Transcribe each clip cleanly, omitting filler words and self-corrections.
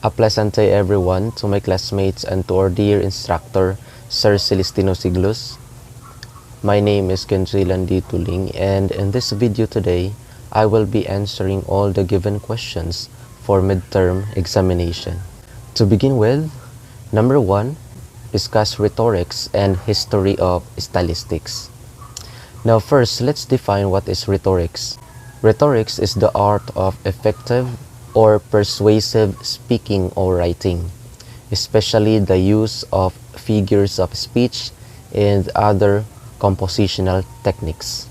A pleasant day everyone, to my classmates and to our dear instructor, Sir Celestino Siglus. My name is Kenjilan D. Tuling, and in this video today, I will be answering all the given questions for midterm examination. To begin with, number 1, discuss rhetorics and history of stylistics. Now first, let's define what is rhetorics. Rhetorics is the art of effective or persuasive speaking or writing, especially the use of figures of speech and other compositional techniques.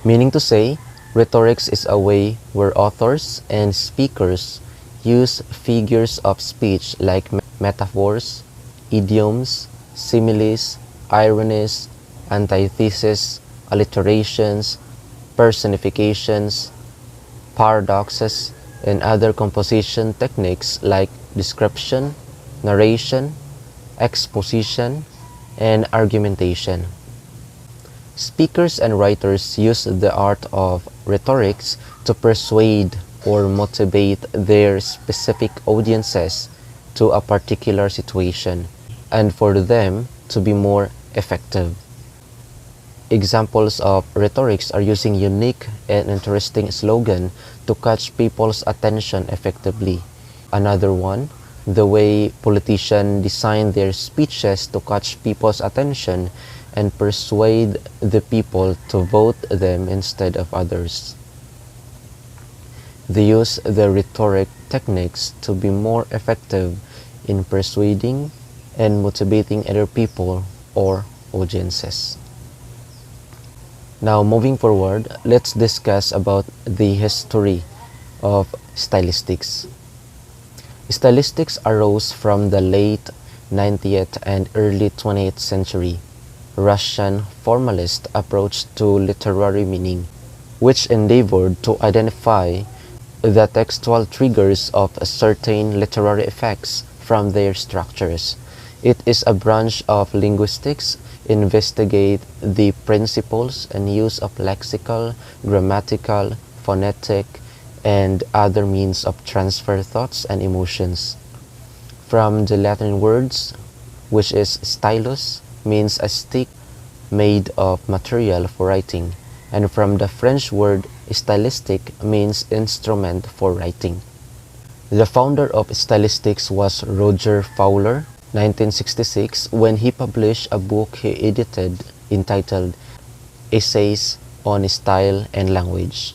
Meaning to say, rhetorics is a way where authors and speakers use figures of speech like metaphors, idioms, similes, ironies, antitheses, alliterations, personifications, paradoxes, and other composition techniques like description, narration, exposition, and argumentation. Speakers and writers use the art of rhetorics to persuade or motivate their specific audiences to a particular situation and for them to be more effective. Examples of rhetorics are using unique and interesting slogan to catch people's attention effectively. Another one, the way politicians design their speeches to catch people's attention and persuade the people to vote them instead of others. They use the rhetoric techniques to be more effective in persuading and motivating other people or audiences. Now moving forward, let's discuss about the history of stylistics. Stylistics arose from the late 19th and early 20th century Russian formalist approach to literary meaning, which endeavored to identify the textual triggers of certain literary effects from their structures. It is a branch of linguistics investigate the principles and use of lexical, grammatical, phonetic, and other means of transfer thoughts and emotions. From the Latin words, which is stylus, means a stick made of material for writing, and from the French word stylistique means instrument for writing. The founder of stylistics was Roger Fowler, 1966, when he published a book he edited entitled Essays on Style and Language.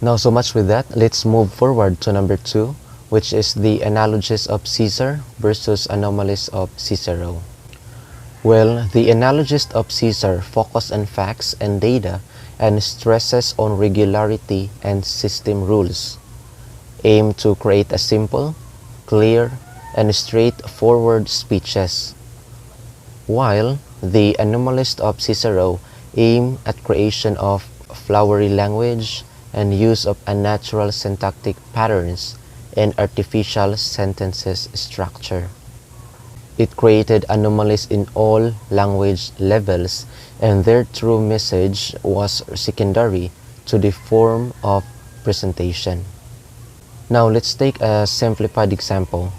Now so much with that, let's move forward to number 2, which is the analogies of Caesar versus anomalies of Cicero. Well, the analogies of Caesar focus on facts and data and stresses on regularity and system rules, aim to create a simple, clear, and straightforward speeches, while the anomalies of Cicero aim at creation of flowery language and use of unnatural syntactic patterns and artificial sentences structure. It created anomalies in all language levels, and their true message was secondary to the form of presentation. Now let's take a simplified example.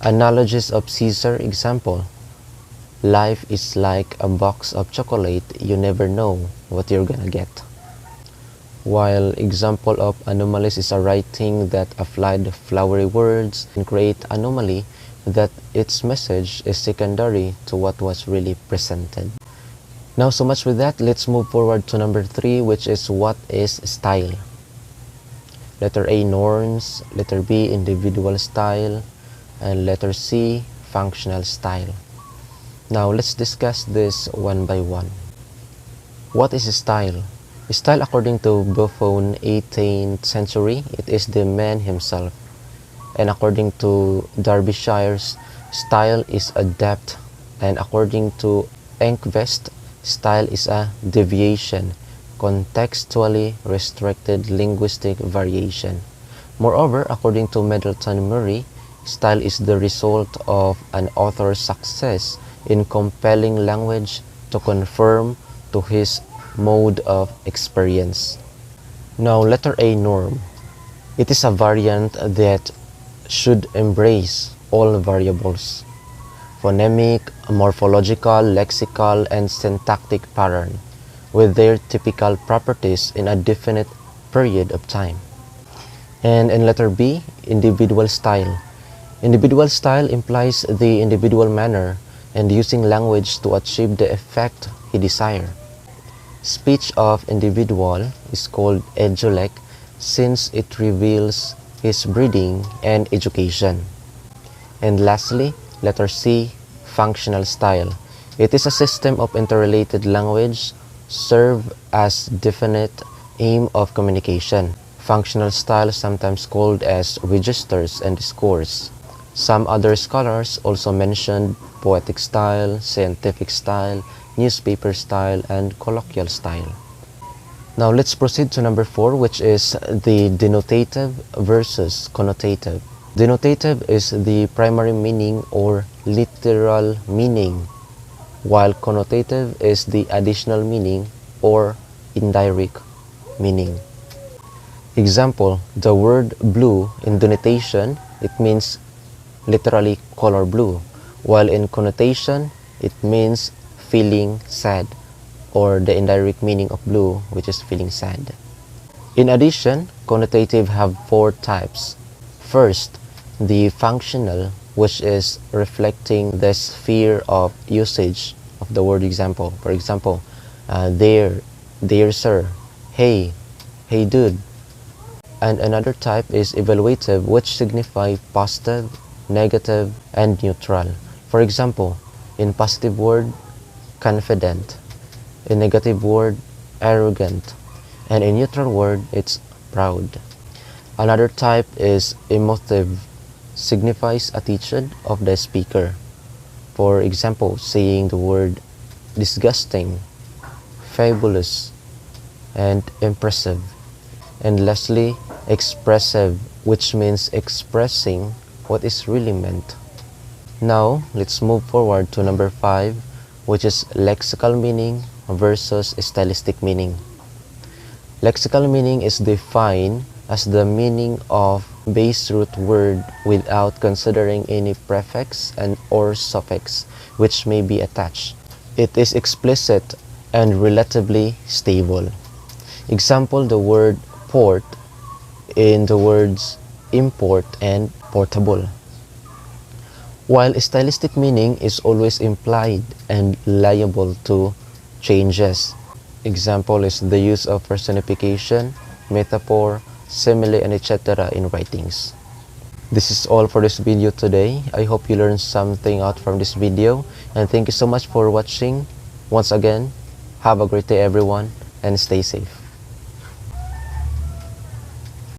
Analogies of Caesar example. Life is like a box of chocolate, you never know what you're gonna get. While example of anomalies is a writing that applied flowery words and create anomaly that its message is secondary to what was really presented. Now so much with that, let's move forward to number 3, which is what is style. Letter A, norms, letter B, individual style, and letter C, functional style. Now let's discuss this one by one. What is style? Style, according to Buffon, 18th century, it is the man himself. And according to Derbyshire's, style is a depth, and according to Enkvist, style is a deviation, contextually restricted linguistic variation. Moreover, according to Middleton Murray, style is the result of an author's success in compelling language to conform to his mode of experience. Now, letter A, norm. It is a variant that should embrace all variables: phonemic, morphological, lexical, and syntactic pattern, with their typical properties in a definite period of time. And in letter B, individual style. Individual style implies the individual manner and using language to achieve the effect he desires. Speech of individual is called edulect since it reveals his breeding and education. And lastly, letter C, functional style. It is a system of interrelated language serve as definite aim of communication. Functional style sometimes called as registers and discourse. Some other scholars also mentioned poetic style, scientific style, newspaper style, and colloquial style. Now let's proceed to number 4, which is the denotative versus connotative. Denotative is the primary meaning or literal meaning, while connotative is the additional meaning or indirect meaning. Example, the word blue in denotation, it means literally color blue, while in connotation, it means feeling sad, or the indirect meaning of blue, which is feeling sad. In addition, connotative have 4 types. First, the functional, which is reflecting the sphere of usage of the word example. For example, there sir, hey dude. And another type is evaluative, which signify positive, negative, and neutral. For example, in positive word, confident. In negative word, arrogant. And in neutral word, it's proud. Another type is emotive, signifies attitude of the speaker. For example, saying the word disgusting, fabulous, and impressive. And lastly, expressive, which means expressing what is really meant. Now, let's move forward to number 5, which is lexical meaning versus stylistic meaning. Lexical meaning is defined as the meaning of base root word without considering any prefix and or suffix which may be attached. It is explicit and relatively stable. Example, the word port in the words import and portable. While stylistic meaning is always implied and liable to changes. Example is the use of personification, metaphor, simile, and etc. in writings. This is all for this video today. I hope you learned something out from this video, and thank you so much for watching. Once again, have a great day everyone, and stay safe.